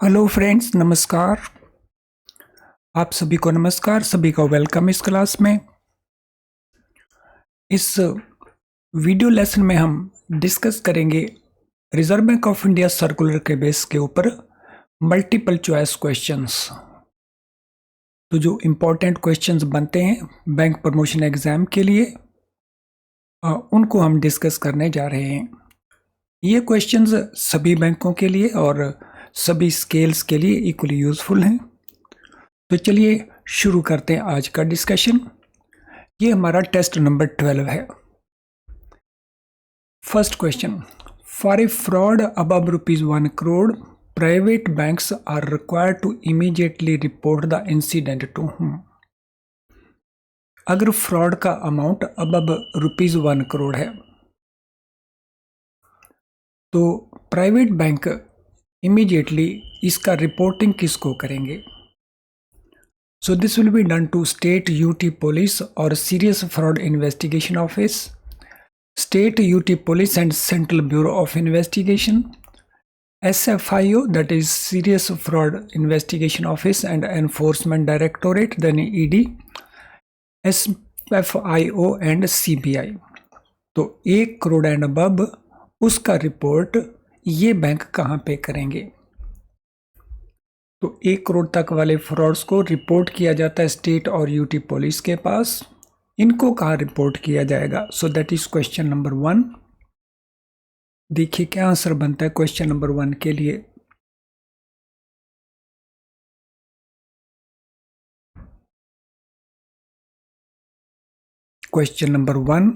Hello friends, नमस्कार। आप सभी को नमस्कार, सभी का वेलकम इस क्लास में। इस वीडियो लेसन में हम डिस्कस करेंगे reserve bank of India circular के बेस के ऊपर मल्टीपल चॉइस क्वेश्चंस। तो जो इम्पोर्टेंट क्वेश्चंस बनते हैं बैंक प्रमोशन एग्जाम के लिए, उनको हम डिस्कस करने जा रहे हैं। ये क्वेश्चंस सभी बैंकों के लिए और सभी स्केल्स के लिए इक्वली यूजफुल हैं। तो चलिए शुरू करते हैं आज का डिस्कशन। ये हमारा टेस्ट नंबर 12 है। First question, for a fraud above ₹1 crore, private banks are required to immediately report the incident to whom? अगर फ्रॉड का अमाउंट अबव ₹1 crore है तो प्राइवेट बैंक इमीडिएटली इसका रिपोर्टिंग किसको करेंगे? So this will be done to State UT Police or Serious Fraud Investigation Office, State UT Police and Central Bureau of Investigation, SFIO, that is Serious Fraud Investigation Office and Enforcement Directorate, then ED, SFIO and CBI। तो 1 crore and above उसका report ये bank कहाँ पे करेंगे? तो 1 करोड़ तक वाले frauds को रिपोर्ट किया जाता है स्टेट और यूटी पुलिस के पास। इनको कहाँ रिपोर्ट किया जाएगा? So that is question number 1। देखिए क्या आंसर बनता है क्वेश्चन नंबर 1 के लिए। Question number 1,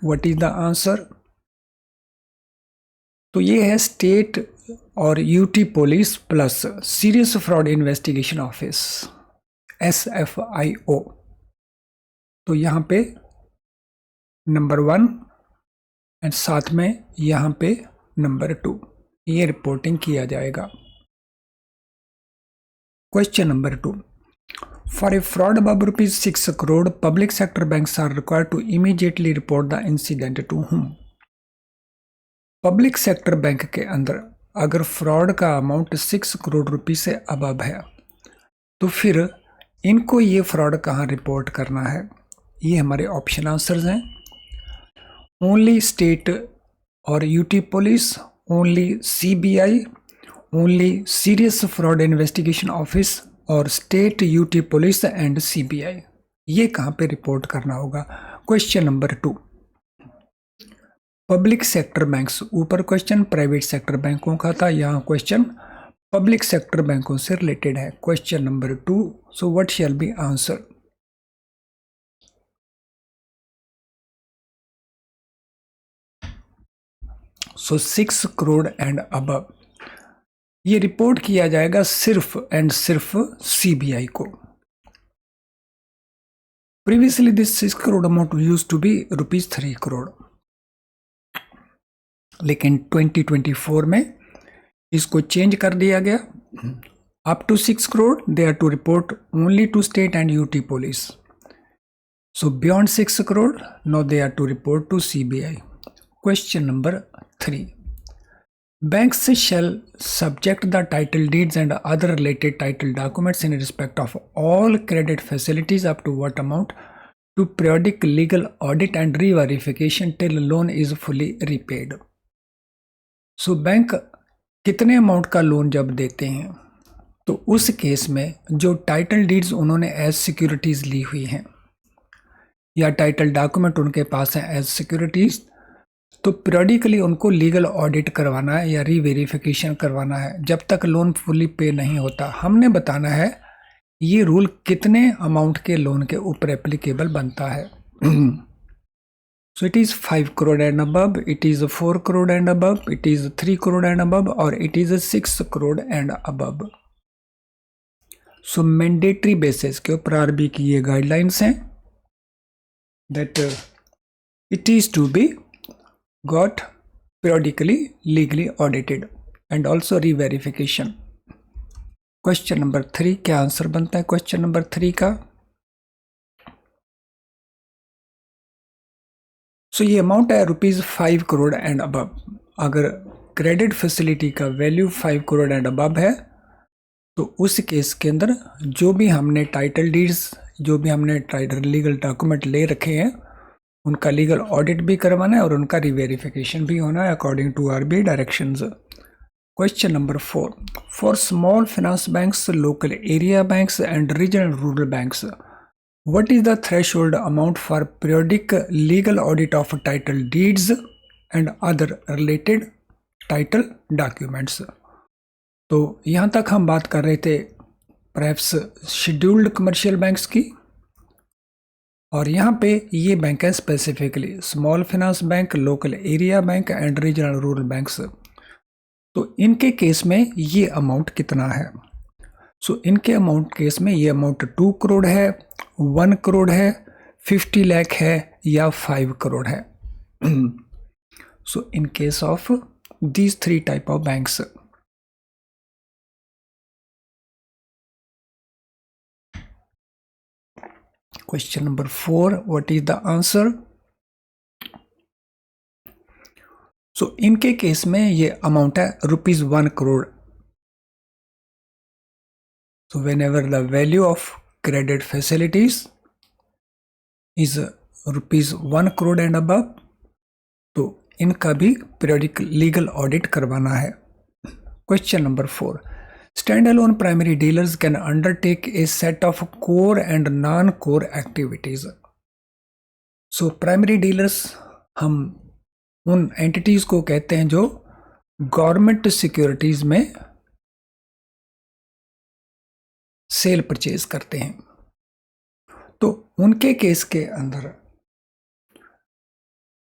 what is the answer? तो ये है स्टेट और UT police plus serious fraud investigation office, SFIO। तो यहाँ पे नंबर 1 एंड साथ में यहाँ पे नंबर 2, ये रिपोर्टिंग किया जाएगा। Question number 2, for a fraud above ₹6 crore, public sector banks are required to immediately report the incident to whom? Public sector bank के अंदर अगर फ्रॉड का अमाउंट 6 करोड़ रुपए से अबव है तो फिर इनको ये फ्रॉड कहाँ रिपोर्ट करना है? ये हमारे ऑप्शन आंसर्स हैं। ओनली स्टेट और UT police, only CBI, only serious fraud investigation office और state UT police and CBI। ये कहाँ पे रिपोर्ट करना होगा? Question number 2, public sector banks, ऊपर क्वेश्चन प्राइवेट सेक्टर बैंकों का था, यहाँ क्वेश्चन पब्लिक सेक्टर बैंकों से रिलेटेड है। Question number 2, so what shall be answer? So 6 crore and above ये रिपोर्ट किया जाएगा सिर्फ एंड सिर्फ CBI को। Previously this 6 crore amount used to be ₹3 crore, लेकिन 2024 में इसको चेंज कर दिया गया। Up to 6 crore they are to report only to state and UT police. So beyond 6 crore now they are to report to CBI। Question number 3, banks shall subject the title deeds and other related title documents in respect of all credit facilities up to what amount to periodic legal audit and re-verification till loan is fully repaid? So bank कितने amount का loan जब देते हैं तो उस case में जो title deeds उन्होंने एज सिक्योरिटीज ली हुई हैं या टाइटल डॉक्यूमेंट उनके पास है एज सिक्योरिटीज, तो पीरियडिकली उनको लीगल ऑडिट करवाना है या रीवेरिफिकेशन करवाना है जब तक लोन फुली पे नहीं होता। हमने बताना है ये रूल कितने अमाउंट के लोन के ऊपर एप्लीकेबल बनता है। So it is 5 crore and above, it is 4 crore and above, it is 3 crore and above, or it is 6 crore and above. So mandatory basis के ऊपर RBI की ये गाइडलाइंस हैं that it is to be got periodically legally audited and also re-verification। Question number 3 क्या answer बनता है question number 3 का? सो ये अमाउंट है ₹5 crore एंड अबव। अगर क्रेडिट फैसिलिटी का वैल्यू 5 करोड़ एंड अबव है, तो उस केस के अंदर जो भी हमने टाइटल डीड्स, जो भी हमने टाइटल लीगल डॉक्यूमेंट ले रखे हैं, उनका लीगल ऑडिट भी करवाना है और उनका रिवेरिफिकेशन भी होना है according to RBI directions. Question number 4, for small finance banks, local area banks and regional rural banks, what is the threshold amount for periodic legal audit of title deeds and other related title documents? तो यहाँ तक हम बात कर रहे थे perhaps scheduled commercial banks की, और यहाँ पे ये बैंक है specifically small finance bank, local area bank and regional rural banks. तो इनके केस में ये अमाउंट कितना है? सो इनके अमाउंट केस में ये अमाउंट 2 करोड़ है, 1 करोड़ है, 50 लाख है या 5 करोड़ है। So in case of these 3 type of banks, question number 4, what is the answer? So इनके केस में ये अमाउंट है ₹1 crore. So whenever the value of credit facilities is ₹1 crore and above, तो इनका भी periodic legal audit करवाना है। Question number 4, standalone primary dealers can undertake a set of core and non-core activities. So primary dealers हम उन entities को कहते हैं जो गवर्नमेंट सिक्योरिटीज में सेल परचेज करते हैं। तो उनके केस के अंदर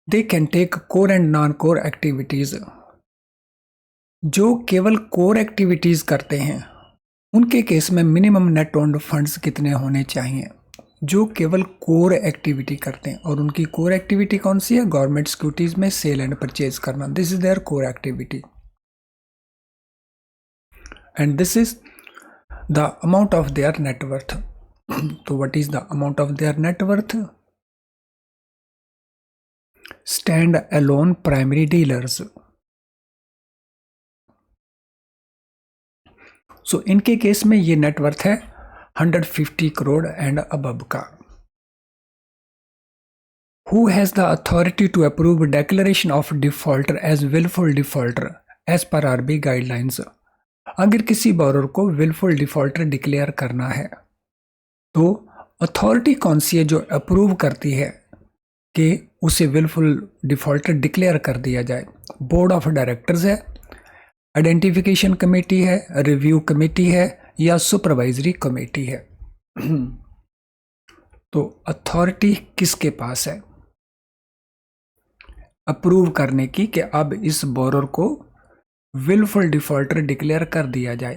they can take core and non core activities. जो केवल कोर एक्टिविटीज करते हैं उनके केस में मिनिमम नेट ओन्ड फंड्स कितने होने चाहिए? जो केवल कोर एक्टिविटी करते हैं, और उनकी कोर एक्टिविटी कौन सी है? गवर्नमेंट सिक्योरिटीज में सेल एंड परचेज करना। This is there core activity and this is the amount of their net worth. So what is the amount of their net worth? Stand alone primary dealers. So इनके case में ये net worth है 150 crore and above का। Who has the authority to approve declaration of defaulter as willful defaulter as per RBI guidelines? अगर किसी borrower को wilful defaulter declare करना है तो अथॉरिटी कौन सी है जो अप्रूव करती है कि उसे विलफुल डिफॉल्टर डिक्लेयर कर दिया जाए? बोर्ड ऑफ डायरेक्टर्स है, आइडेंटिफिकेशन कमेटी है, रिव्यू कमेटी है या सुपरवाइजरी कमेटी है? तो अथॉरिटी किसके पास है अप्रूव करने की कि अब इस बोरोर को विलफुल डिफॉल्टर डिक्लेयर कर दिया जाए?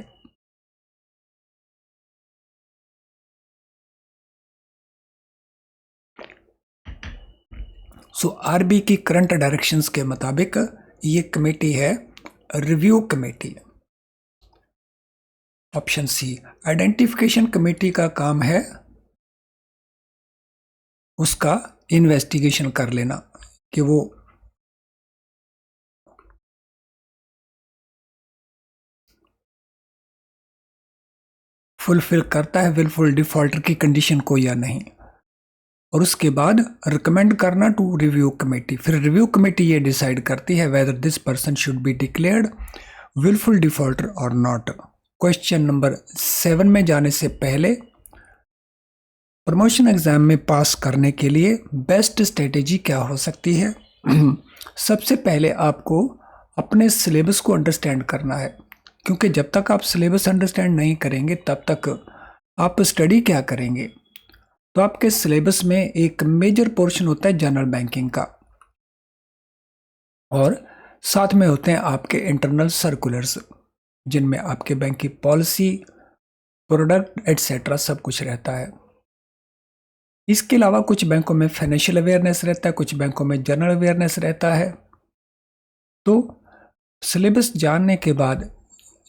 सो आरबीआई की करंट डायरेक्शंस के मुताबिक ये कमेटी है review committee. Option C, identification committee का काम है उसका इन्वेस्टिगेशन कर लेना कि वो फुलफिल करता है विलफुल डिफॉल्टर की कंडीशन को या नहीं, और उसके बाद रिकमेंड करना टू रिव्यू कमेटी। फिर रिव्यू कमेटी ये डिसाइड करती है whether this person should be declared wilful defaulter और नॉट। क्वेश्चन नंबर 7 में जाने से पहले प्रमोशन एग्जाम में पास करने के लिए बेस्ट स्ट्रेटेजी क्या हो सकती है? सबसे पहले आपको अपने सिलेबस को अंडरस्टैंड करना है, क्योंकि जब तक आप सिलेबस अंडरस्टैंड नहीं करेंगे तब तक आप स्टडी क्या करेंगे? तो आपके सिलेबस में एक मेजर पोर्शन होता है जनरल बैंकिंग का, और साथ में होते हैं आपके इंटरनल सर्कुलर्स जिनमें आपके बैंक की पॉलिसी, प्रोडक्ट एटसेट्रा सब कुछ रहता है। इसके अलावा कुछ बैंकों में फाइनेंशियल अवेयरनेस रहता है, कुछ बैंकों में जनरल अवेयरनेस रहता है। तो सिलेबस जानने के बाद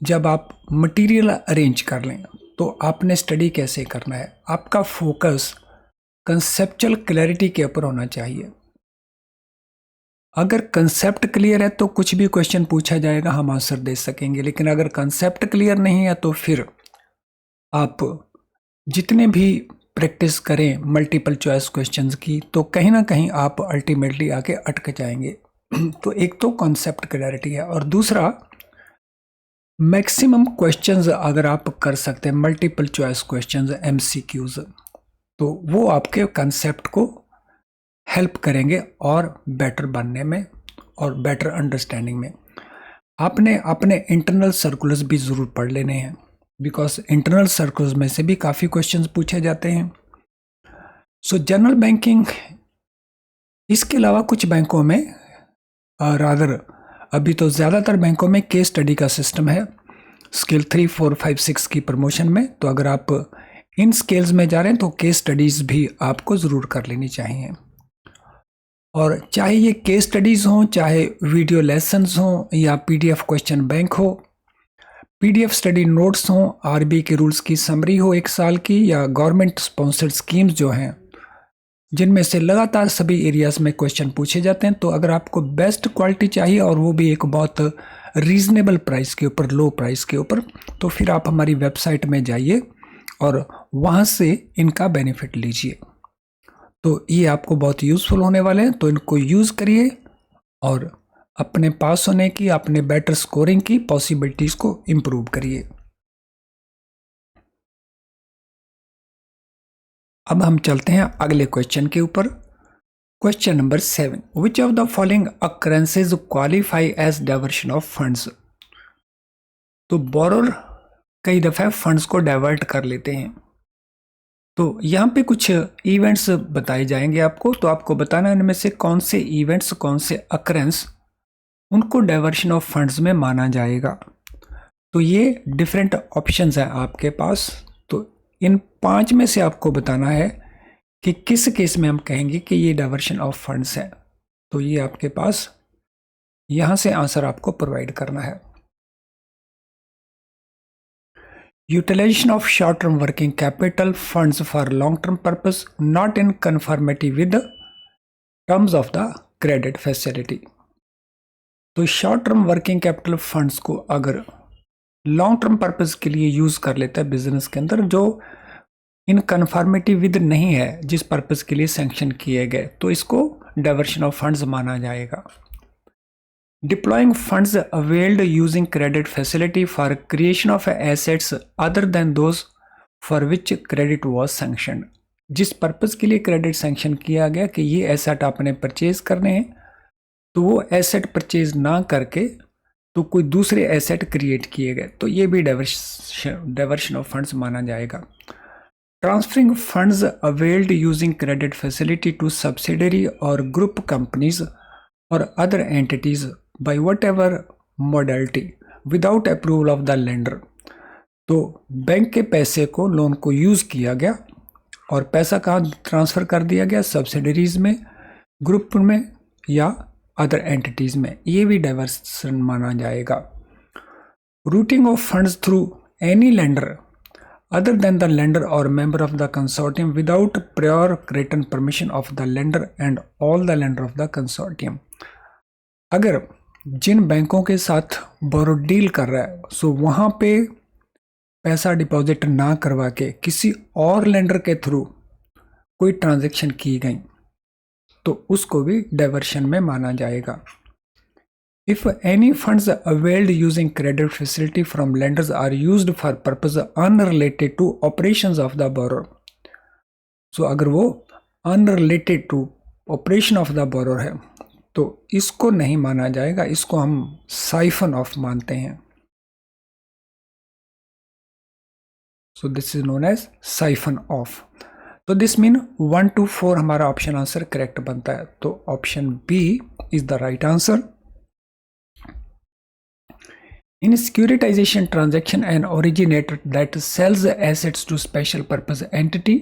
जब आप मटेरियल अरेंज कर लें तो आपने स्टडी कैसे करना है? आपका फोकस कंसेप्चुअल क्लैरिटी के ऊपर होना चाहिए। अगर कंसेप्ट क्लियर है तो कुछ भी क्वेश्चन पूछा जाएगा हम आंसर दे सकेंगे, लेकिन अगर कंसेप्ट क्लियर नहीं है तो फिर आप जितने भी प्रैक्टिस करें मल्टीपल चॉइस क्वेश्चंस की तो कहीं ना कहीं आप अल्टीमेटली आके अटक जाएंगे। तो एक तो कॉन्सेप्ट क्लैरिटी है, और दूसरा मैक्सिमम क्वेश्चंस अगर आप कर सकते हैं मल्टीपल चॉइस क्वेश्चंस एमसीक्यूज, तो वो आपके कंसेप्ट को हेल्प करेंगे और बेटर बनने में और बेटर अंडरस्टैंडिंग में। आपने अपने इंटरनल सर्कुलर्स भी ज़रूर पढ़ लेने हैं, बिकॉज इंटरनल सर्कुलर्स में से भी काफ़ी क्वेश्चंस पूछे जाते हैं। सो जनरल बैंकिंग, इसके अलावा कुछ बैंकों में रादर अभी तो ज़्यादातर बैंकों में केस स्टडी का सिस्टम है स्केल 3, 4, 5, 6 की प्रमोशन में। तो अगर आप इन स्केल्स में जा रहे हैं तो केस स्टडीज़ भी आपको ज़रूर कर लेनी चाहिए। और चाहे ये केस स्टडीज़ हों, चाहे वीडियो लेसन्स हों, या पीडीएफ क्वेश्चन बैंक हो, पीडीएफ स्टडी नोट्स हों, आरबीआई के रूल्स की समरी हो 1 साल की, या गवर्नमेंट स्पॉन्सर्ड स्कीम्स जो हैं जिनमें से लगातार सभी एरियाज में क्वेश्चन पूछे जाते हैं, तो अगर आपको बेस्ट क्वालिटी चाहिए और वो भी एक बहुत रीजनेबल प्राइस के ऊपर, लो प्राइस के ऊपर, तो फिर आप हमारी वेबसाइट में जाइए और वहाँ से इनका बेनिफिट लीजिए। तो ये आपको बहुत यूज़फुल होने वाले हैं, तो इनको यूज़ करिए और अपने पास होने की, अपने बेटर स्कोरिंग की पॉसिबिलिटीज़ को इम्प्रूव करिए। अब हम चलते हैं अगले क्वेश्चन के ऊपर। Question number 7, which of the following occurrences qualify as diversion of funds. तो बोरोर कई दफ़ा फंड्स को डाइवर्ट कर लेते हैं, तो यहाँ पे कुछ इवेंट्स बताए जाएंगे आपको, तो आपको बताना है इनमें से कौन से इवेंट्स, कौन से अकरेंस उनको डाइवर्शन ऑफ फंड्स में माना जाएगा। तो ये डिफरेंट ऑप्शंस हैं आपके पास, तो इन 5 में से आपको बताना है कि किस केस में हम कहेंगे कि ये डाइवर्शन ऑफ फंड्स है। तो ये आपके पास यहाँ से आंसर आपको प्रोवाइड करना है। Utilization of short-term working capital funds for long-term purpose not in conformity with the terms of the credit facility। तो short term working capital funds को अगर लॉन्ग टर्म पर्पस के लिए यूज़ कर लेता है बिजनेस के अंदर, जो इन कन्फॉर्मिटी विद नहीं है जिस पर्पस के लिए सैंक्शन किए गए, तो इसको डाइवर्शन ऑफ फंड्स माना जाएगा। Deploying funds availed using credit facility for creation of assets other than those for which credit was sanctioned। जिस पर्पस के लिए क्रेडिट सैंक्शन किया गया कि ये एसेट आपने परचेज करने हैं, तो वो एसेट परचेज ना करके तो कोई दूसरे एसेट क्रिएट किए गए, तो ये भी डाइवर्शन ऑफ फंड्स माना जाएगा। Transferring funds availed using credit facility to subsidiary और ग्रुप कंपनीज और other entities by whatever modality without approval of the lender. तो बैंक के पैसे को, लोन को यूज़ किया गया और पैसा कहाँ ट्रांसफ़र कर दिया गया, सब्सिडरीज में, ग्रुप में या अदर एंटिटीज़ में, ये भी डाइवर्सन माना जाएगा। Routing of funds through any lender other than the lender or member of the consortium without prior written permission of the lender and all the lender of the consortium। अगर जिन बैंकों के साथ बोरो deal कर रहा है, सो वहाँ पे पैसा डिपॉजिट ना करवा के किसी और लेंडर के थ्रू कोई ट्रांजैक्शन की गई, तो उसको भी डाइवर्शन में माना जाएगा। If any funds availed using credit facility from lenders are used for purpose unrelated to operations of the borrower, so अगर वो unrelated to operation of the borrower है तो इसको नहीं माना जाएगा, इसको हम साइफन ऑफ मानते हैं। So this is known as siphon of. तो दिस मीन 1 to 4 हमारा ऑप्शन आंसर करेक्ट बनता है, तो option B is the right answer. In securitization transaction, an originator that sells assets to special purpose entity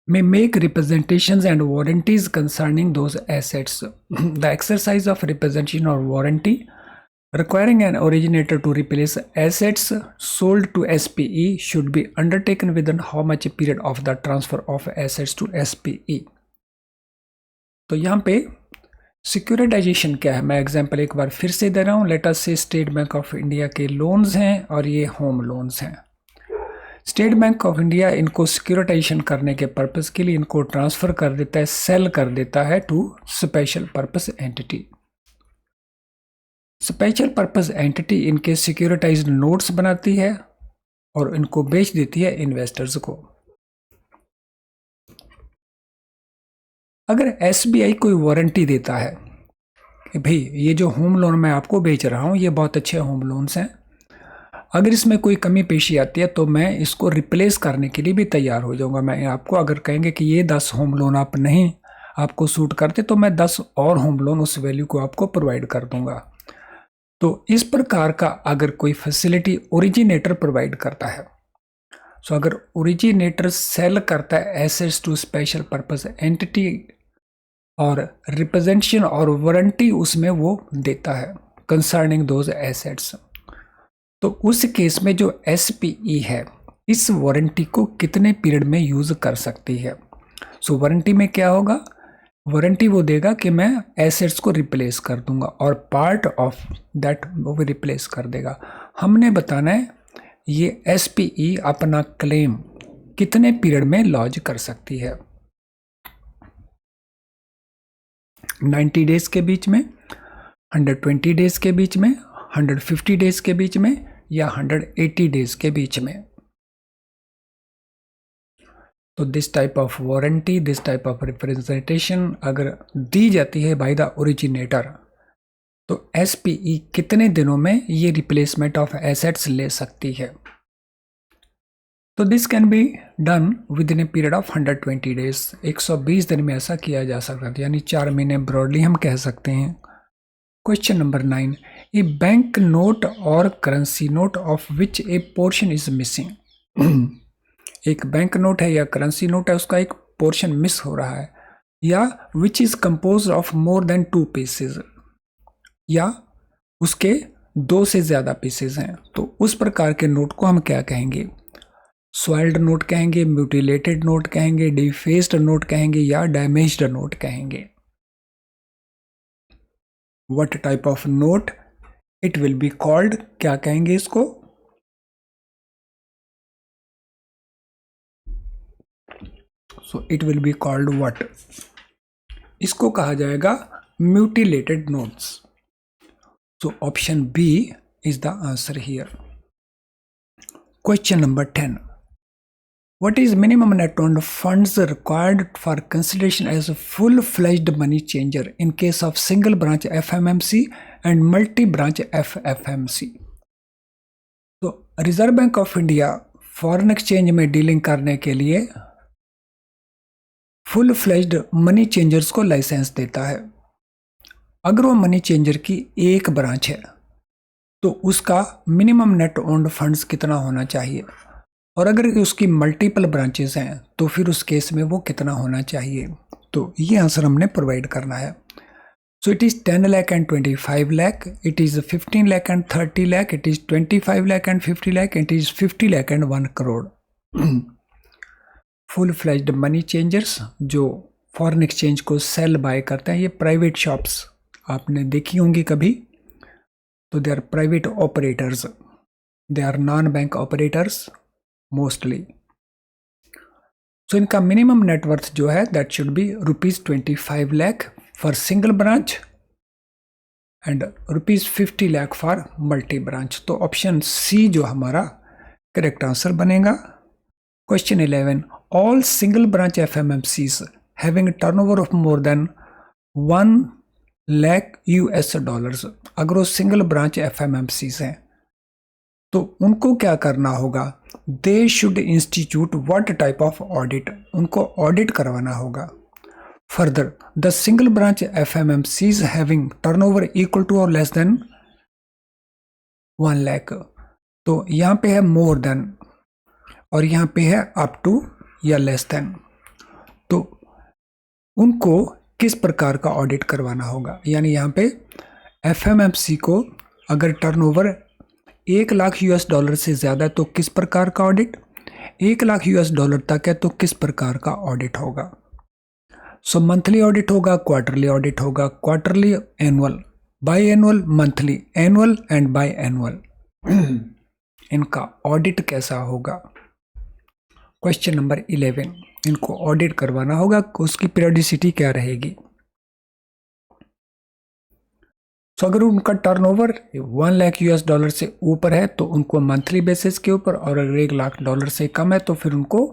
may make representations and warranties concerning those assets। The exercise of representation or warranty requiring an originator to replace assets sold to SPE should be undertaken within how much period of the transfer of assets to SPE। तो यहाँ पे securitisation क्या है, मैं example एक बार फिर से दे रहा हूँ। लेट अस से स्टेट बैंक ऑफ इंडिया के लोन्स हैं और ये होम लोन्स हैं। स्टेट बैंक ऑफ इंडिया इनको सिक्योरिटाइजेशन करने के पर्पस के लिए इनको ट्रांसफर कर देता है, सेल कर देता है to special purpose entity. Special purpose entity इनके सिक्योरिटाइज्ड नोट्स बनाती है और इनको बेच देती है इन्वेस्टर्स को। अगर एसबीआई कोई वारंटी देता है कि भाई ये जो होम लोन मैं आपको बेच रहा हूँ ये बहुत अच्छे होम लोन्स हैं, अगर इसमें कोई कमी पेशी आती है तो मैं इसको रिप्लेस करने के लिए भी तैयार हो जाऊंगा। मैं आपको अगर कहेंगे कि ये 10 होम लोन आप नहीं आपको सूट करते तो मैं 10 और होम लोन उस वैल्यू को आपको प्रोवाइड कर दूंगा। तो इस प्रकार का अगर कोई फैसिलिटी ओरिजिनेटर प्रोवाइड करता है, सो अगर ओरिजिनेटर सेल करता है assets to special purpose entity और रिप्रेजेंटेशन और वारंटी उसमें वो देता है कंसर्निंग दोज एसेट्स, तो उस केस में जो एसपीई है इस वारंटी को कितने पीरियड में यूज कर सकती है। सो वारंटी में क्या होगा, वारंटी वो देगा कि मैं एसेट्स को रिप्लेस कर दूंगा और पार्ट ऑफ दैट वो भी रिप्लेस कर देगा। हमने बताना है ये एसपीई अपना क्लेम कितने पीरियड में लॉन्च कर सकती है, 90 डेज के बीच में, 120 डेज के बीच में, 150 डेज के बीच में या 180 डेज के बीच में। तो this type of warranty, this type of representation अगर दी जाती है बाय द ओरिजिनेटर तो एसपीई कितने दिनों में ये रिप्लेसमेंट ऑफ एसेट्स ले सकती है। तो this can be done with in a period of 120 days, 120 दिन में ऐसा किया जा सकता है, यानी 4 महीने ब्रॉडली हम कह सकते हैं। क्वेश्चन नंबर 9, ए बैंक नोट और currency note of which A portion is missing. एक बैंक नोट है या करेंसी नोट है उसका एक पोर्शन मिस हो रहा है, या which is compose of more then 2 pieces, या उसके 2 से ज्यादा पीसेज हैं, तो उस प्रकार के नोट को हम क्या कहेंगे, सॉइल्ड नोट कहेंगे, म्यूटिलेटेड नोट कहेंगे, डिफेस्ड नोट कहेंगे या डैमेज्ड नोट कहेंगे। What type of note it will be called, क्या कहेंगे इसको, so it will be called what, इसको कहा जाएगा mutilated notes. So option B is the answer here. Question number 10, what is minimum net owned funds required for consideration as a full-fledged money changer in case of single branch FMMC and multi-branch FFMC? तो reserve bank of India foreign exchange में dealing करने के लिए full fledged money changers को licence देता है। अगर वो मनी चेंजर की एक ब्रांच है तो उसका मिनिमम नेट ओन्ड फंड्स कितना होना चाहिए, और अगर उसकी मल्टीपल ब्रांचेस हैं तो फिर उस केस में वो कितना होना चाहिए। तो ये आंसर हमने प्रोवाइड करना है। So it is 10 lakh and 25 lakh, it is 15 lakh and 30 lakh, it is 25 lakh and 50 lakh, it is 50 lakh and 1 crore. Full fledged money changers जो फॉरेन एक्सचेंज को सेल बाय करते हैं, ये प्राइवेट शॉप्स आपने देखी होंगी कभी, तो they are private operators, they are non bank operators mostly. So इनका मिनिमम नेटवर्थ जो है that should be ₹25 lakh for single branch and ₹50 lakh for multi branch. तो ऑप्शन सी जो हमारा करेक्ट आंसर बनेगा। Question 11, all single branch FMMCs having turnover of more than 1 lakh $, अगर वो single branch FMMCs हैं तो उनको क्या करना होगा, they should institute what type of audit, उनको ऑडिट करवाना होगा। Further the single branch FMMCs having turnover equal to और लेस देन 1 लाख, तो यहाँ पे है मोर देन और यहाँ पे है अप टू या लेस देन, तो उनको किस प्रकार का ऑडिट करवाना होगा। यानी यहाँ पे FMMC को अगर टर्नओवर $1 लाख से ज़्यादा है तो किस प्रकार का ऑडिट, $1 लाख तक है तो किस प्रकार का ऑडिट होगा। सो मंथली ऑडिट होगा, क्वार्टरली ऑडिट होगा, quarterly annual, by annual monthly, annual and by annual इनका ऑडिट कैसा होगा। क्वेश्चन नंबर 11, इनको ऑडिट करवाना होगा, उसकी पीरियोडिसिटी क्या रहेगी। तो अगर उनका टर्नओवर 1 लाख US डॉलर से ऊपर है तो उनको मंथली बेसिस के ऊपर, और अगर 1 लाख डॉलर से कम है तो फिर उनको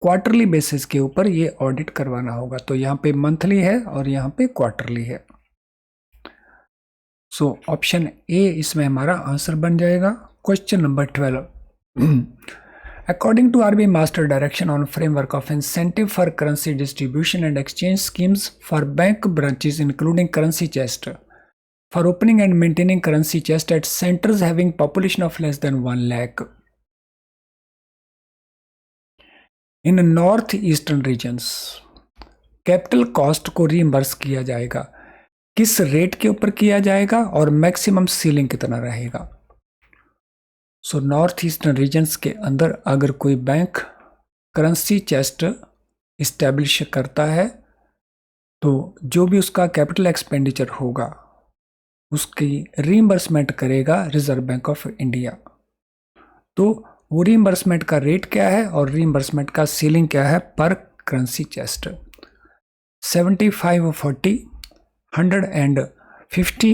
क्वार्टरली बेसिस के ऊपर ये ऑडिट करवाना होगा। तो यहाँ पे मंथली है और यहाँ पे क्वार्टरली है। सो ऑप्शन ए इसमें हमारा आंसर बन जाएगा। Question number 12, according to RBI master direction on framework of incentive for currency distribution and exchange schemes for bank branches including currency chest, for opening and maintaining currency chest at centers having population of less than 1 lakh in north eastern regions, capital cost को reimburse किया जाएगा, किस rate के ऊपर किया जाएगा और maximum ceiling कितना रहेगा। सो नॉर्थ ईस्टर्न रीजन्स के अंदर अगर कोई बैंक करेंसी चेस्ट इस्टेब्लिश करता है तो जो भी उसका कैपिटल एक्सपेंडिचर होगा उसकी रीइंबर्समेंट करेगा रिजर्व बैंक ऑफ इंडिया। तो वो रीइंबर्समेंट का रेट क्या है और रीइंबर्समेंट का सीलिंग क्या है पर currency chest, 75, 40, 150,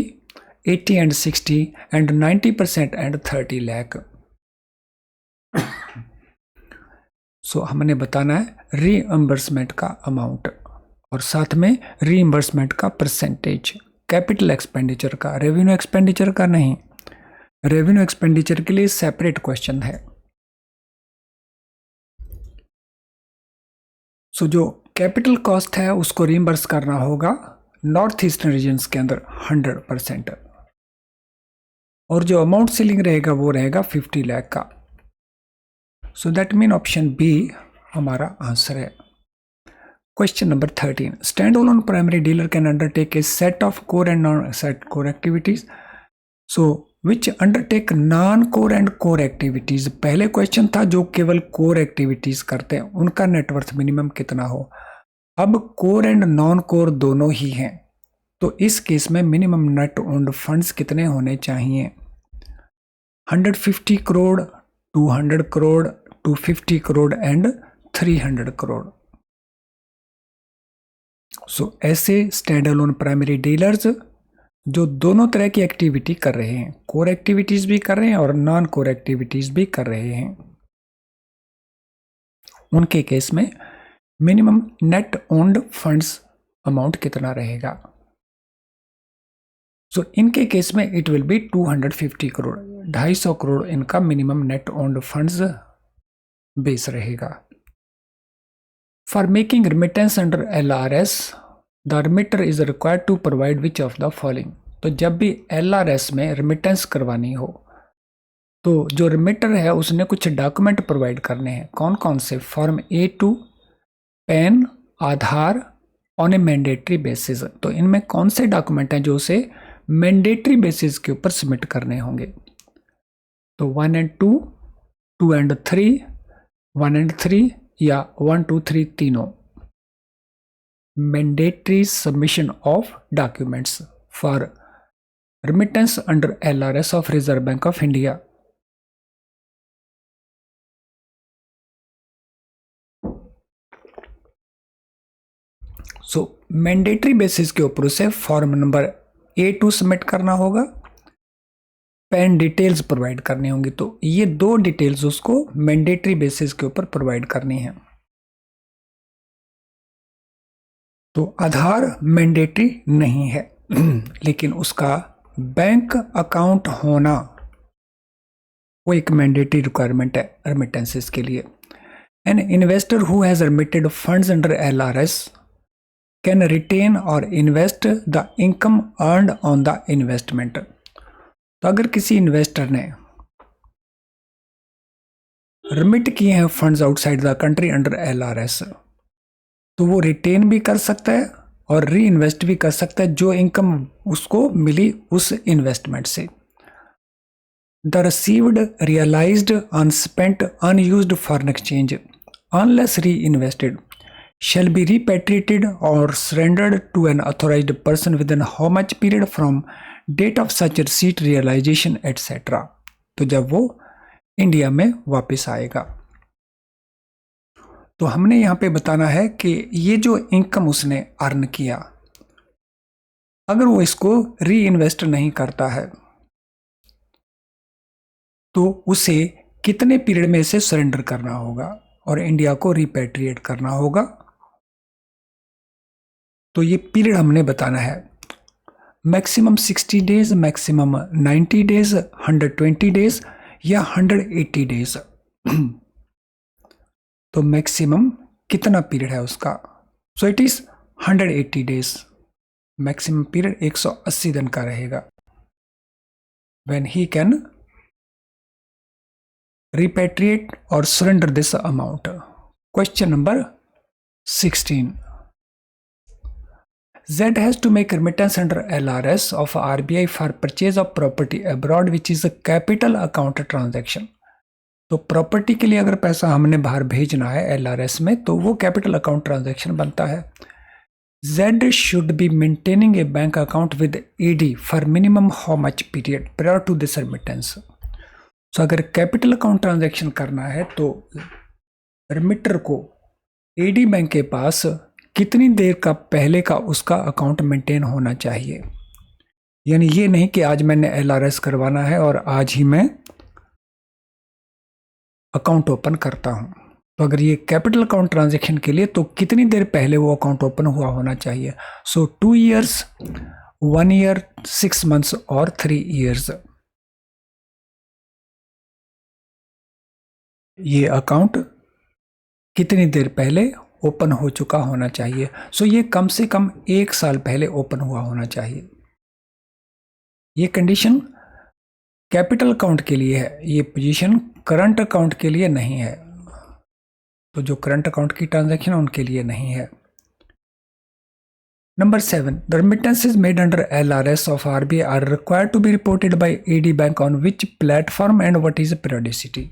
80 and 60 and 90% and 30 lakh। सो हमने बताना है रीइंबर्समेंट का अमाउंट और साथ में रीइंबर्समेंट का परसेंटेज, कैपिटल एक्सपेंडिचर का, रेवेन्यू एक्सपेंडिचर का नहीं। रेवेन्यू एक्सपेंडिचर के लिए सेपरेट क्वेश्चन है। सो जो कैपिटल कॉस्ट है उसको रीइंबर्स करना होगा नॉर्थ ईस्टर्न रीजन्स के अंदर 100%, और जो अमाउंट सीलिंग रहेगा वो रहेगा 50 लाख का। So that mean option B हमारा आंसर है। Question number 13, stand alone primary dealer can undertake a set of core and non set core activities, so which undertake non core and core activities. पहले question था जो केवल core activities करते हैं उनका net worth minimum कितना हो, अब कोर एंड नॉन कोर दोनों ही हैं तो इस केस में मिनिमम नेट ओन्ड फंड्स कितने होने चाहिए, 150 करोड़, 200 करोड़, 250 करोड़ एंड 300 करोड़। सो ऐसे स्टैंड अलोन प्राइमरी डीलर्स जो दोनों तरह की एक्टिविटी कर रहे हैं, कोर एक्टिविटीज भी कर रहे हैं और नॉन कोर एक्टिविटीज भी कर रहे हैं, उनके केस में minimum net owned funds amount कितना रहेगा। सो इनके केस में it will be 250 crore, 250 crore इनका minimum net owned funds base रहेगा। For making remittance under LRS the remitter is required to provide which of the following. तो जब भी LRS में रिमिटेंस करवानी हो तो जो रिमिटर है उसने कुछ डॉक्यूमेंट प्रोवाइड करने हैं, कौन कौन से, form A2, pan, Aadhaar on A mandatory basis. तो इनमें कौन से डॉक्यूमेंट हैं जो उसे मैंडेटरी बेसिस के ऊपर सबमिट करने होंगे। तो 1 and 2, 2 and 3, 1 and 3 या 1, 2, 3 तीनों mandatory submission of documents for remittance under LRS of reserve bank of India. So mandatory basis के ऊपर उसे फॉर्म नंबर A2 सबमिट करना होगा, पैन डिटेल्स प्रोवाइड करनी होंगी। तो ये दो डिटेल्स उसको मैंडेटरी बेसिस के ऊपर प्रोवाइड करनी है। तो आधार मैंडेटरी नहीं है लेकिन उसका बैंक अकाउंट होना वो एक मैंडेटरी रिक्वायरमेंट है रेमिटेंसेस के लिए। An investor who has remitted funds under LRS can retain और invest the income earned on the investment. तो अगर किसी इन्वेस्टर ने रिमिट किए हैं funds outside the country under LRS तो वो रिटेन भी कर सकता है और री इन्वेस्ट भी कर सकता है जो इनकम उसको मिली उस इन्वेस्टमेंट से। The received realised unspent unused foreign exchange unless reinvested shall be repatriated or surrendered to an authorized person within how much period from date of such receipt, realization, etc. तो जब वो India में वापस आएगा। तो हमने यहाँ पे बताना है कि ये जो इनकम उसने अर्न किया, अगर वो इसको री इन्वेस्ट नहीं करता है तो उसे कितने पीरियड में इसे सरेंडर करना होगा और इंडिया को रिपेट्रिएट करना होगा। तो ये पीरियड हमने बताना है, maximum 60 days, maximum 90 days, 120 days या 180 डेज। तो मैक्सिमम कितना पीरियड है उसका? सो it is 180 days. Maximum period 180 दिन का रहेगा when he can repatriate or surrender this amount. Question number 16. Z has to make remittance under LRS of RBI for purchase of property abroad which is a capital account transaction. तो property के लिए अगर पैसा हमने बाहर भेजना है LRS में तो वो कैपिटल अकाउंट ट्रांजैक्शन बनता है। Z should be maintaining a bank account with AD for minimum how much period prior to this remittance. तो अगर कैपिटल अकाउंट ट्रांजैक्शन करना है तो रिमिटर को एडी बैंक के पास कितनी देर का पहले का उसका अकाउंट मेंटेन होना चाहिए। यानी ये नहीं कि आज मैंने LRS करवाना है और आज ही मैं अकाउंट ओपन करता हूं। तो अगर ये कैपिटल अकाउंट ट्रांजैक्शन के लिए तो कितनी देर पहले वो अकाउंट ओपन हुआ होना चाहिए। सो 2 years, 1 year, 6 months और 3 years। ये अकाउंट कितनी देर पहले ओपन हो चुका होना चाहिए। सो ये कम से कम 1 साल पहले ओपन हुआ होना चाहिए। ये कंडीशन कैपिटल अकाउंट के लिए है, ये पोजीशन करंट अकाउंट के लिए नहीं है। तो जो करंट अकाउंट की ट्रांजैक्शन है उनके लिए नहीं है। Number 7. The remittances made under LRS of RBI are required to be reported by AD Bank on which platform and what is the periodicity.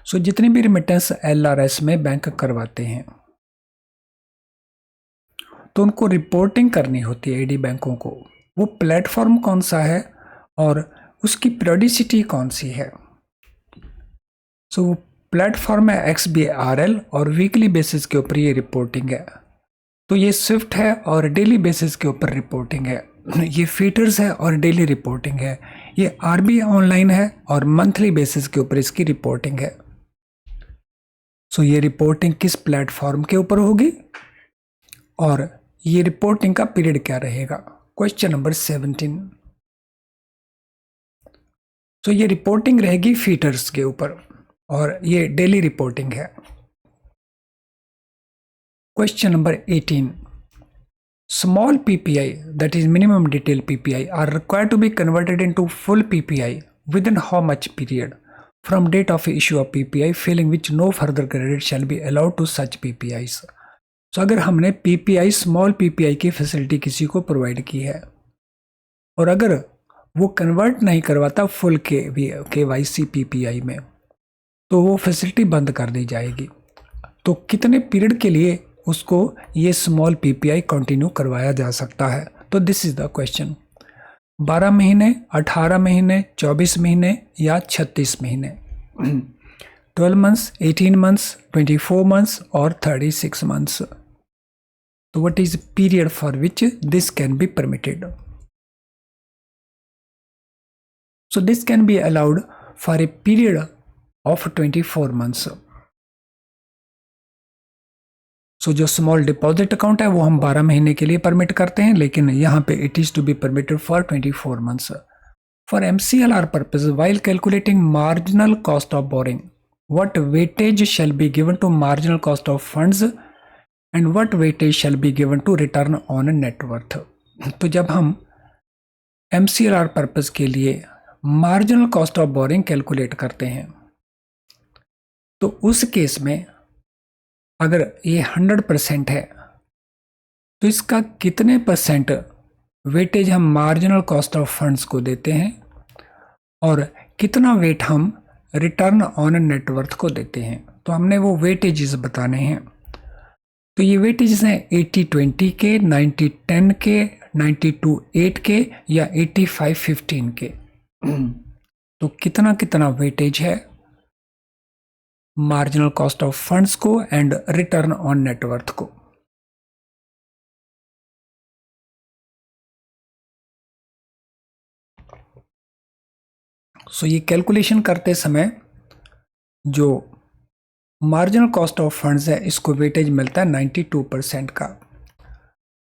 सो जितनी भी रिमिटेंस LRS में बैंक करवाते हैं तो उनको रिपोर्टिंग करनी होती है एडी बैंकों को। वो प्लेटफॉर्म कौन सा है और उसकी पीरियोडिसिटी कौन सी है। सो वो प्लेटफॉर्म है XBRL और वीकली बेसिस के ऊपर ये रिपोर्टिंग है। तो ये स्विफ्ट है और डेली बेसिस के ऊपर रिपोर्टिंग है। ये फीटर्स है और डेली रिपोर्टिंग है। ये RBI ऑनलाइन है और मंथली बेसिस के ऊपर इसकी रिपोर्टिंग है। सो ये रिपोर्टिंग किस प्लेटफॉर्म के ऊपर होगी और ये रिपोर्टिंग का पीरियड क्या रहेगा। Question number 17। सो ये रिपोर्टिंग रहेगी फीटर्स के ऊपर और ये डेली रिपोर्टिंग है। Question number 18। Small PPI that is minimum detail PPI are required to be converted into full PPI within how much period from date of issue of PPI failing which no further credit shall be allowed to such PPIs। तो अगर हमने PPI small PPI की facility किसी को provide की है और अगर वो कन्वर्ट नहीं करवाता फुल KYC PPI में तो वो फैसिलिटी बंद कर दी जाएगी। तो कितने पीरियड के लिए उसको ये स्मॉल PPI कंटिन्यू करवाया जा सकता है। तो दिस इज द क्वेश्चन। 12 महीने, 18 महीने, 24 महीने या 36 महीने। 12 months, 18 months, 24 months और 36 months। तो what is period for which this can be permitted? So this can be allowed for a period of 24 months। सो जो स्मॉल डिपॉजिट अकाउंट है वो हम 12 महीने के लिए परमिट करते हैं, लेकिन यहाँ पे it is to be permitted for 24 months. For MCLR purpose while calculating marginal cost of borrowing what weightage shall be given to marginal cost of funds and what weightage shall be given to return on net worth. तो जब हम MCLR purpose के लिए marginal cost of borrowing calculate करते हैं तो उस case में अगर ये 100% है तो इसका कितने % वेटेज हम मार्जिनल कॉस्ट ऑफ फंड्स को देते हैं और कितना वेट हम रिटर्न ऑन नेटवर्थ को देते हैं। तो हमने वो वेटेजेस बताने हैं। तो ये वेटेज हैं 80-20 के, 90-10 के, 92-8 के या 85-15 के। तो कितना कितना वेटेज है मार्जिनल कॉस्ट ऑफ फंड्स को एंड रिटर्न ऑन नेटवर्थ को। सो ये कैलकुलेशन करते समय जो मार्जिनल कॉस्ट ऑफ फंड्स है इसको वेटेज मिलता है 92% का,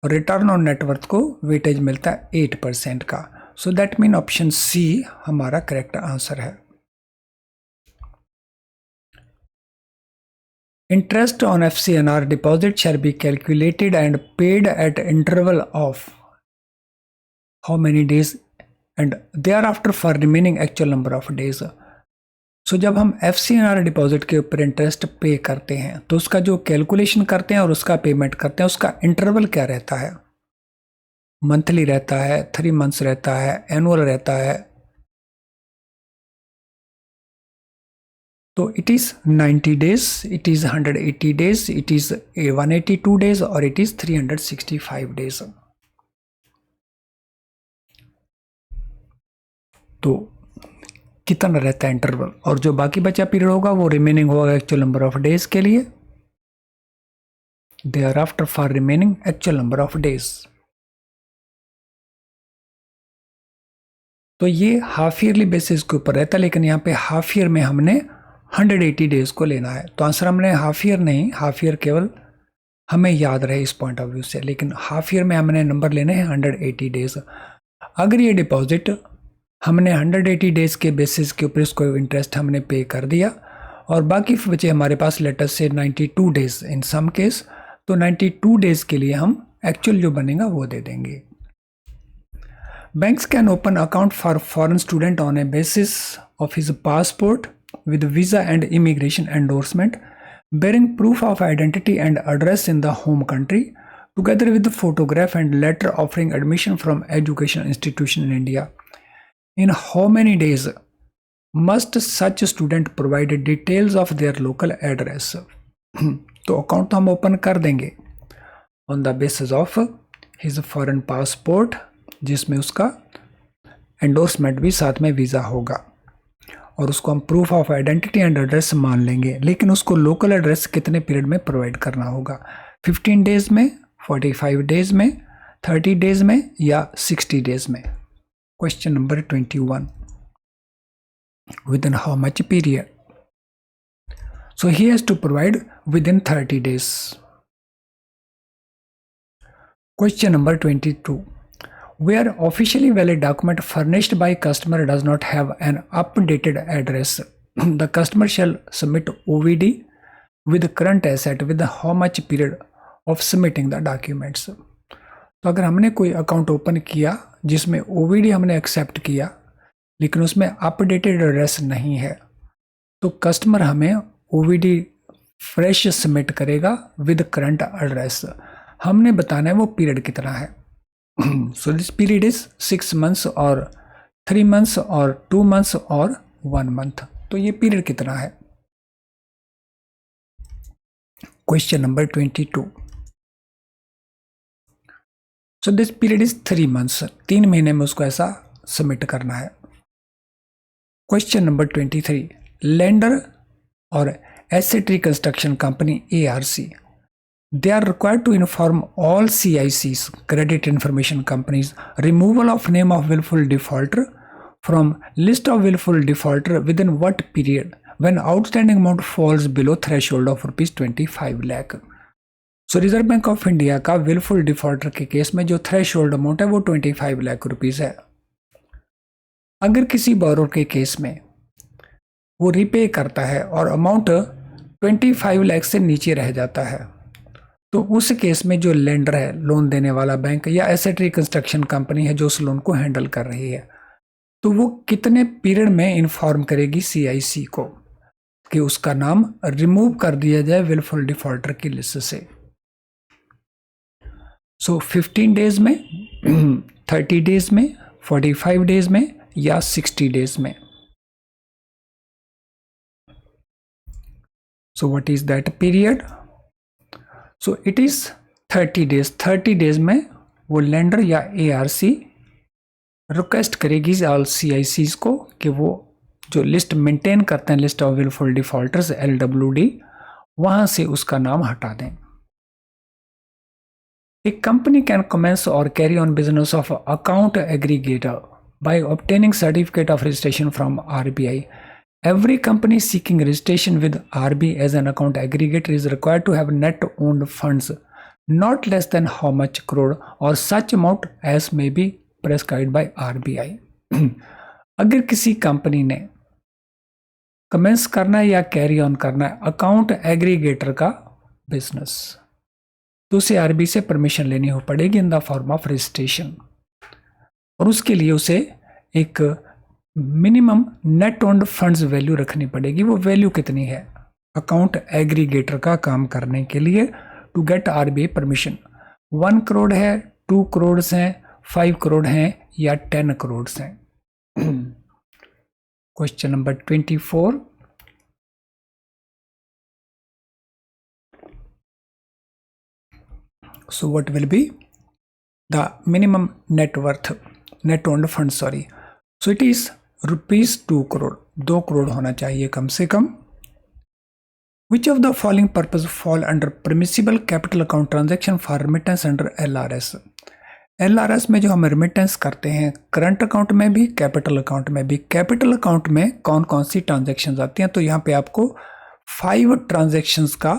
रिटर्न ऑन नेटवर्थ को वेटेज मिलता है 8% का। So that mean option C हमारा करेक्ट आंसर है। Interest on FCNR deposit shall be calculated and paid at interval of how many days and thereafter for remaining actual number of days. So जब हम FCNR deposit के ऊपर interest पे करते हैं तो उसका जो कैलकुलेशन करते हैं और उसका पेमेंट करते हैं उसका इंटरवल क्या रहता है, मंथली रहता है, 3 मंथ्स रहता है, एनुअल रहता है। तो it is 90 days, it is 180 days, it is 182 days और इट इज 365 डेज। तो कितना रहता है इंटरवल, और जो बाकी बचा पीरियड होगा वो रिमेनिंग होगा एक्चुअल नंबर ऑफ डेज के लिए, thereafter for remaining actual number of days. तो ये हाफ ईयरली बेसिस के ऊपर रहता है, लेकिन यहाँ पे हाफ ईयर में हमने 180 डेज को लेना है। तो आंसर हमने हाफ ईयर नहीं, हाफ ईयर केवल हमें याद रहे इस पॉइंट ऑफ व्यू से, लेकिन हाफ ईयर में हमने नंबर लेने हैं 180 डेज। अगर ये डिपॉजिट हमने 180 डेज के बेसिस के ऊपर इसको इंटरेस्ट हमने पे कर दिया और बाकी बचे हमारे पास लेटर से 92 डेज इन सम केस, तो 92 डेज के लिए हम एक्चुअल जो बनेगा वो दे देंगे। Banks can open account for foreign student on a basis of his passport with visa and immigration endorsement, bearing proof of identity and address in the home country, together with the photograph and letter offering admission from education institution in India. In how many days must such student provide details of their local address? तो account तो हम open कर देंगे on the basis of his foreign passport, जिसमें उसका endorsement भी साथ में वीज़ा होगा, और उसको हम proof of identity and address मान लेंगे। लेकिन उसको लोकल एड्रेस कितने पीरियड में प्रोवाइड करना होगा, 15 डेज में, 45 डेज में, 30 डेज में या 60 डेज में। Question number 21, within how much period? So he has to provide within 30 days. Question number 22, where officially valid document furnished by customer does not have an updated address, the customer shall submit OVD with current asset with how much period of submitting the documents। तो अगर हमने कोई account open किया जिसमें OVD हमने accept किया लेकिन उसमें अपडेटेड एड्रेस नहीं है, तो कस्टमर हमें OVD फ्रेश सबमिट करेगा विद करंट एड्रेस। हमने बताना है वो पीरियड कितना है। So this period is 6 months or 3 months or 2 months or 1 month। तो ये पीरियड कितना है? Question number 22, so this period is 3 months, 3 महीने में उसको ऐसा सबमिट करना है। क्वेश्चन नंबर 23, लेंडर और asset reconstruction company ARC, they are required to inform all CICs, credit information companies, removal of name of willful defaulter from list of willful defaulter within what period when outstanding amount falls below threshold of ₹25 lakh। So reserve bank of India का willful defaulter के case में जो threshold amount है वो 25 lakh rupees है। अगर किसी borrower के केस में वो रिपे करता है और अमाउंट 25 लाख से नीचे रह जाता है, तो उस केस में जो लेंडर है, लोन देने वाला बैंक या एसेट रिकंस्ट्रक्शन कंपनी है जो उस लोन को हैंडल कर रही है, तो वो कितने पीरियड में इन्फॉर्म करेगी CIC को कि उसका नाम रिमूव कर दिया जाए विलफुल डिफॉल्टर की लिस्ट से। सो 15 डेज में, 30 डेज में, 45 डेज में या 60 डेज में। So what is that period? So it is 30 days. 30 days में वो लेंडर या ARC रिक्वेस्ट करेगी ऑल CICs को कि वो जो लिस्ट मेंटेन करते हैं, list of wilful defaulters, LWD, वहां से उसका नाम हटा दें। A company can commence or carry on business of account aggregator by obtaining certificate of registration from RBI. Every company seeking registration with RBI as an account aggregator is required to have net owned funds not less than how much crore or such amount as may be prescribed by RBI. अगर किसी company ने commence करना है या carry on करना है account aggregator का business, तो उसे RBI से परमिशन लेनी हो पड़ेगी in the form of registration, और उसके लिए उसे एक minimum net owned funds value रखनी पड़ेगी। वो वैल्यू कितनी है अकाउंट एग्रीगेटर का काम करने के लिए to get RBI permission? 1 crore है, 2 करोड़ हैं, 5 करोड़ हैं या 10 करोड़ हैं? Question number 24। So what will be the minimum net owned fund? So it is rupees 2 crore, 2 crore होना चाहिए कम से कम। Which of the following purpose fall under permissible capital account transaction for remittance under LRS? LRS में जो हम remittance करते हैं current account में भी, कैपिटल अकाउंट में भी। कैपिटल अकाउंट में कौन कौन सी ट्रांजेक्शन आती हैं? तो यहाँ पे आपको 5 ट्रांजेक्शन्स का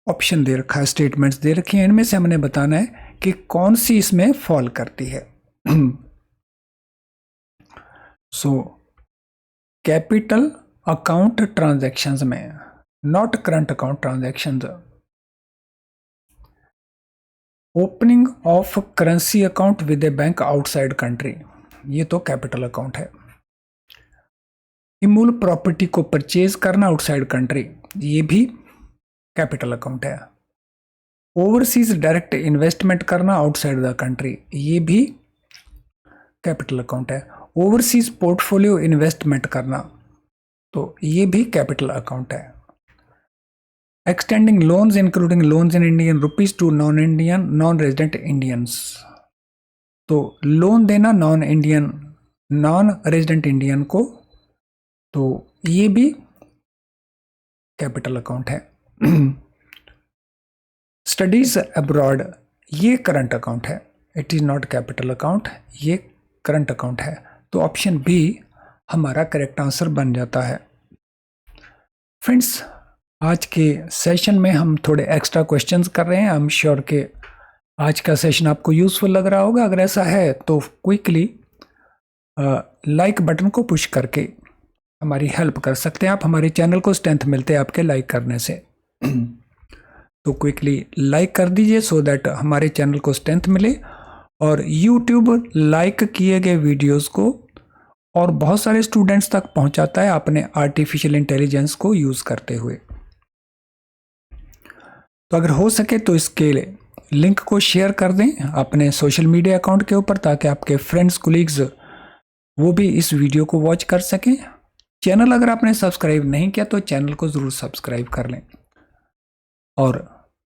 ऑप्शन दे रखा है, स्टेटमेंट्स दे रखी हैं। इनमें से हमने बताना है कि कौन सी इसमें फॉल करती है। सो कैपिटल अकाउंट ट्रांजैक्शंस में, not current account transactions, opening of currency account with a bank outside country, ये तो कैपिटल अकाउंट है। इमूल प्रॉपर्टी को परचेज करना आउटसाइड कंट्री, ये भी कैपिटल अकाउंट है। ओवरसीज डायरेक्ट इन्वेस्टमेंट करना आउटसाइड द कंट्री, ये भी कैपिटल अकाउंट है। ओवरसीज पोर्टफोलियो इन्वेस्टमेंट करना, तो ये भी कैपिटल अकाउंट है। Extending loans including loans in Indian rupees to non resident Indians, तो लोन देना नॉन रेजिडेंट इंडियन को, तो ये भी कैपिटल अकाउंट है। स्टडीज अब्रॉड, ये करंट अकाउंट है, it is not capital account, ये करंट अकाउंट है। तो ऑप्शन बी हमारा करेक्ट आंसर बन जाता है। फ्रेंड्स, आज के सेशन में हम थोड़े एक्स्ट्रा क्वेश्चंस कर रहे हैं। आई एम श्योर कि आज का सेशन आपको यूजफुल लग रहा होगा। अगर ऐसा है तो क्विकली लाइक बटन को पुश करके हमारी हेल्प कर सकते हैं आप। हमारे चैनल को स्ट्रेंथ मिलते हैं आपके लाइक करने से। तो क्विकली लाइक कर दीजिए सो दैट हमारे चैनल को स्ट्रेंथ मिले, और यूट्यूब लाइक किए गए वीडियोस को और बहुत सारे स्टूडेंट्स तक पहुंचाता है अपने आर्टिफिशियल इंटेलिजेंस को यूज़ करते हुए। तो अगर हो सके तो इसके लिंक को शेयर कर दें अपने सोशल मीडिया अकाउंट के ऊपर, ताकि आपके फ्रेंड्स कोलीग्स वो भी इस वीडियो को वॉच कर सकें। चैनल अगर आपने सब्सक्राइब नहीं किया तो चैनल को ज़रूर सब्सक्राइब कर लें, और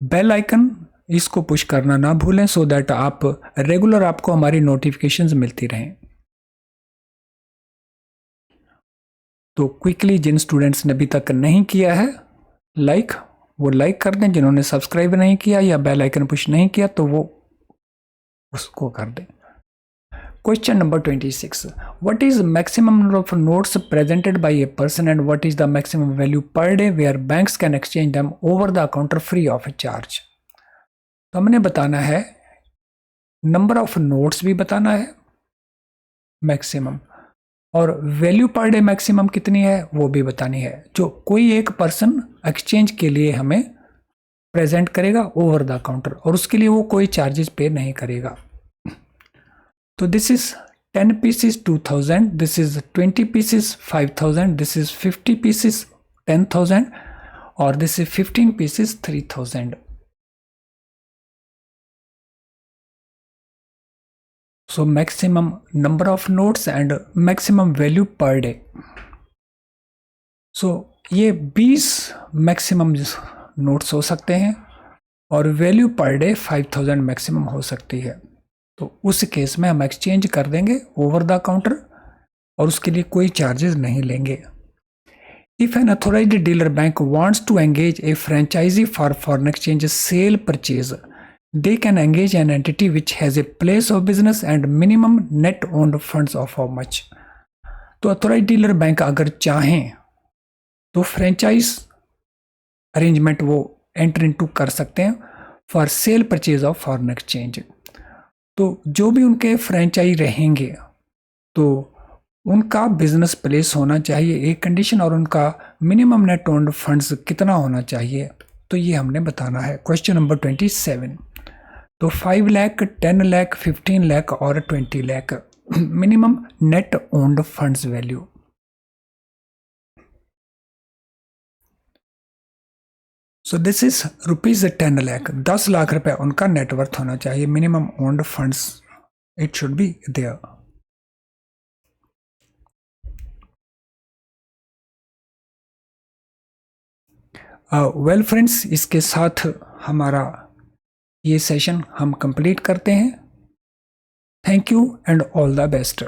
बेल आइकन इसको पुश करना ना भूलें, सो दैट आप रेगुलर आपको हमारी नोटिफिकेशंस मिलती रहें। तो क्विकली जिन स्टूडेंट्स ने अभी तक नहीं किया है लाइक, वो लाइक कर दें। जिन्होंने सब्सक्राइब नहीं किया या बेल आइकन पुश नहीं किया तो वो उसको कर दें। Question number 26, what is maximum number of notes presented by a person and what is the maximum value per day where banks can exchange them over the counter free of charge? तो हमने बताना है number of notes भी बताना है maximum, और value per day maximum कितनी है वो भी बतानी है, जो कोई एक पर्सन एक्सचेंज के लिए हमें प्रेजेंट करेगा ओवर द काउंटर, और उसके लिए वो कोई चार्जेस पे नहीं करेगा। तो this is 10 pieces 2000, this is 20 pieces 5000, this is 50 pieces 10,000, और this is 15 pieces 3000। So maximum number of notes and maximum value per day. So ये 20 मैक्सिमम नोट्स हो सकते हैं, और वैल्यू पर डे 5000 मैक्सिमम हो सकती है। तो उस केस में हम एक्सचेंज कर देंगे ओवर द काउंटर और उसके लिए कोई चार्जेस नहीं लेंगे। If an authorized dealer bank wants to engage a franchisee for foreign exchange sale purchase, they can engage an entity which has a place of business and minimum net owned funds of how much। तो authorise dealer bank अगर चाहें तो franchise arrangement वो enter into कर सकते हैं for sale purchase of foreign exchange. तो जो भी उनके फ्रेंचाइज रहेंगे तो उनका बिजनेस प्लेस होना चाहिए एक कंडीशन, और उनका मिनिमम नेट ओन्ड फंड्स कितना होना चाहिए तो ये हमने बताना है। Question number 27। तो 5 लाख, 10 लाख, 15 लाख और 20 lakh minimum net owned funds value. So this is rupees 10 lakh, 10 lakh रुपए उनका नेटवर्थ होना चाहिए, minimum owned funds it should be there. Well friends, इसके साथ हमारा ये सेशन हम कंप्लीट करते हैं। Thank you and all the best.